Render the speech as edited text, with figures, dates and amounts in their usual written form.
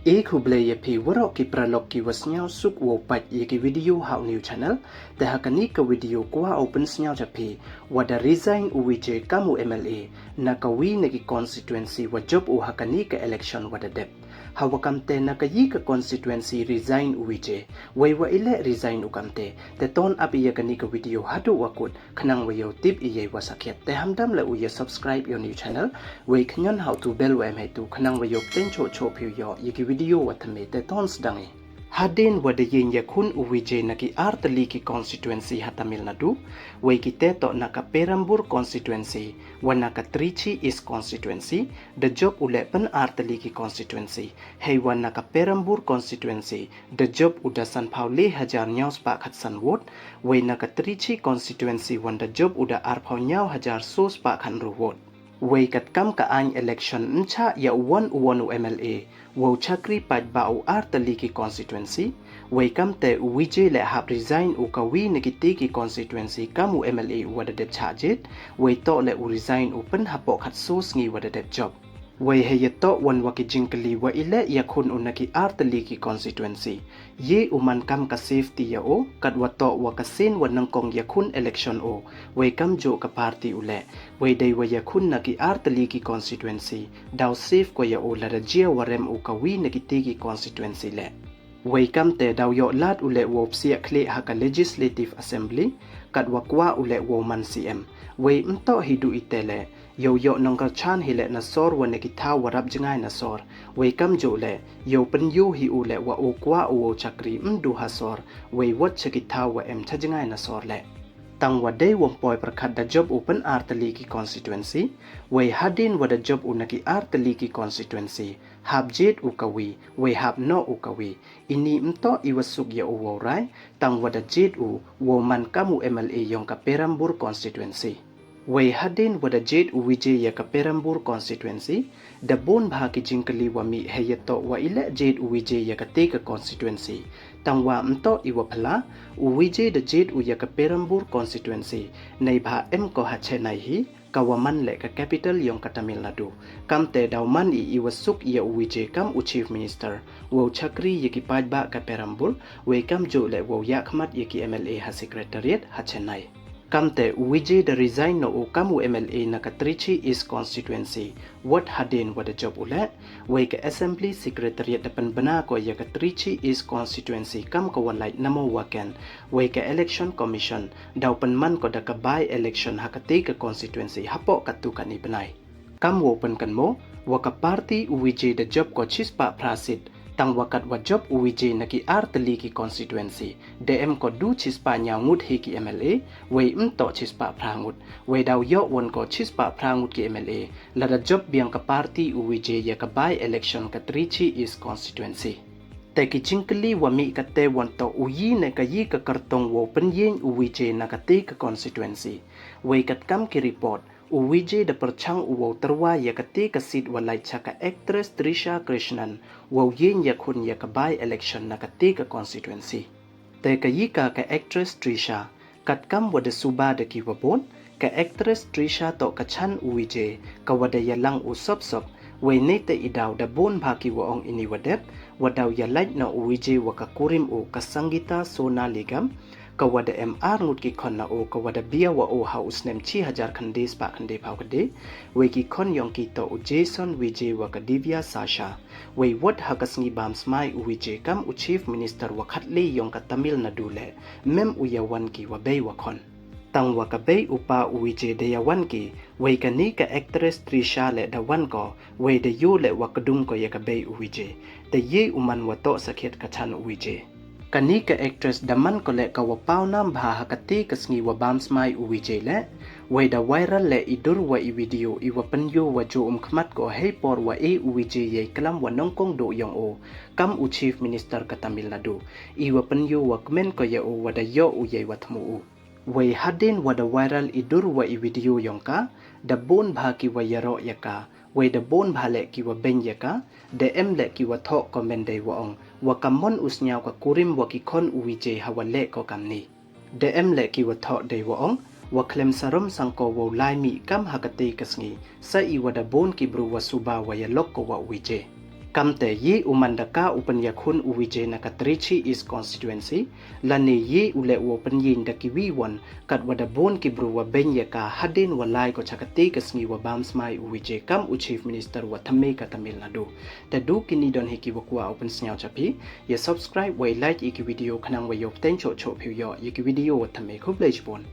एक हुबले ये भी वरो की प्रलोक की वस्न्याव सुक वो पट ये की वीडियो हाउ न्यू चैनल ते हकनी का वीडियो को ओपन स्न्याव जपी वदा रिजाइन उविजे कामु MLA ना कवी ने की कॉन्स्टिट्यूएंसी व जब उ हकनी का इलेक्शन वदा डेप हवकमते ना कई का कॉन्स्टिट्यूएंसी रिजाइन उविजे वे व इले रिजाइन उकमते ते तोन अब ये कनी का वीडियो हटो वकुट खनंग वे यो टिप ये वसकियत ते हमदम ले उ ये सब्सक्राइब यो न्यू चैनल वे खन्यन हाउ टू बेल वे मे टू खनंग वे यो टेन छो छो फियो यो ये की वीडियो वथमे ते तोन्स दंगे Hadin wada yin yakun uwije naki artali ki constituency ha Tamil Nadu, wai ki teto naka Perambur constituency, wanaka Trichy East constituency, the job ule pen artali ki constituency, hey wanaka Perambur constituency, the job uda San Pauli hajar nyaus pak hatsan ward, wai naka Trichy constituency wan the job uda arpau nyau hajar sos pak hanru ward. Wei kat kam ka an election ncha ya uwan u MLA wo chakri pat ba u artali ki constituency wei kam te uwije le hab resign u kawi nikiti ki constituency kam u MLA wada dep charget wei to le u resign u pen hapok hat sos ngi wada dep job wei heyeto wan waki jingkali wa ile yakun unaki artali ki constituency ye uman kam ka safety ya o kat wato wa kasin wanang kong yakun election o wei kam jo ka party ule wei dai wa yakun naki artali ki constituency daw safe ko ya o la rajia warem u kawi naki ki constituency le wei kam te daw yo lat ule wo psia kle ha ka legislative assembly kat wakwa ule wo man CM wei mto hidu itele yo nongkar chan hile na sor wane ki tha warap jangai na sor wei kam jo le yo pen yu hi ule wa o kwa o chakri mdu ha sor wei wat che ki tha wa em tha jangai na sor le tang wa dei wong poi prakhat da job open artali ki constituency wei hadin wa da job unaki artali ki constituency hab jet u kawi wei hab no u kawi ini mto iwasuk ya o rai tang wa da jet u wo man kamu MLA yong ka Perambur constituency wei hadin wada jet uwije ya ka Perambur constituency da bon bha ki jingkali wa mi heyeto wa ile jet uwije ya ka teka constituency tangwa mto iwa phala uwije da jet u ya ka Perambur constituency nei bha em ko ha che nai hi kawaman le ka capital yong ka Tamil Nadu kamte dauman iwa suk ya uwije kam u chief minister wo chakri ya ki paj ba ka Perambur wei kam jo le wo ya khmat ya ki MLA ha secretariat ha Chennai kamte uwije da resign no o kamu MLA na ka Trichy East constituency what hadin wada job ule wei ka assembly secretariat dapan bana ko ya ka Trichy East constituency kam ko walai namo waken wei ka election commission daw man ko da ka by election hakati ka constituency hapo katu kani banai kam wo pen kan mo wa ka party uwije da job ko chispa prasit tang wakat wa job uwije naki artali ki constituency DM ko du chispa nyangut hi ki MLA wei mto chispa prangut wei daw yo won ko chispa prangut ki MLA la da job biang ka party uwije ya ka by election ka Trichy East constituency te ki chingkali wa mi ka te won to uyi ne ka yi ka kartong wo pen yin uwije na ka te ka constituency wei kat kam ki report uwije da perchang uwo terwa ya kati kasit walai chaka actress Trisha Krishnan wo yin ya khun ya ka by election na kati ka constituency te ka yika ka actress Trisha kat kam wada suba da ki wabon ka actress Trisha to ka chan uwije ka wada ya lang u sop wei ne te idaw da bon bha ki wa ong ini wadep wadaw ya light na uwije wa ka kurim o ka sangita sona ligam kawada MR ngut ki khon na o kawada bia wa o house nem 6000 khandes pa khande phau kade we ki khon yong ki to Jason Vijay wa ka Divya Sasha we what hakasngi Baam smai uwije kam u chief minister wa khatle yong ka Tamil Nadu le mem u ya wan ki wa bei wa khon tang wa ka bei upa uwije de ya wan ki we ka ni ka actress Trisha le da wan ko we de yo le wa kadung ko ya ka bei uwije de ye uman wa to sakhet ka chan uwije kani ka actress daman ko le ka wa pau nam bha hakati kasngi wa Baam smai uwije le wei da viral le idur wa I video I wa panyo wa jo khmat ko hei por wa e uwije ye klam wa nongkong do yong o kam u chief minister ka Tamil Nadu I wa panyo wa comment ko ya o wa da yo u ye wa thmu u wei hadin wa da viral idur wa I video yong ka da bon bha ki wa yaro ya ka wei da bon bha le ki wa ben ya ka de em le ki wa tho comment dei wa ong wa kamon usnyao ka kurim wa ki khon uwije ha wa le ko kamni de em le ki wa tho dei wa ong wa klem sarom sangko wo lai mi kam hakati kasngi sa I wa da bon ki bru wa suba wa ya lok ko wa uwije Kamte ye umandaka upanyakun Vijay nakatrichi is constituency lane ye ule open yin dakiwi one kat wada bon kibru wa benyaka hadin walai ko chakati kasngi wa Baam smai Vijay kam u chief minister wa Tamil Nadu tadu kini don hiki wakwa open snyao chapi ye subscribe wa like iki video kanang wa yok tencho cho phiyo iki video wa Tamil ko bon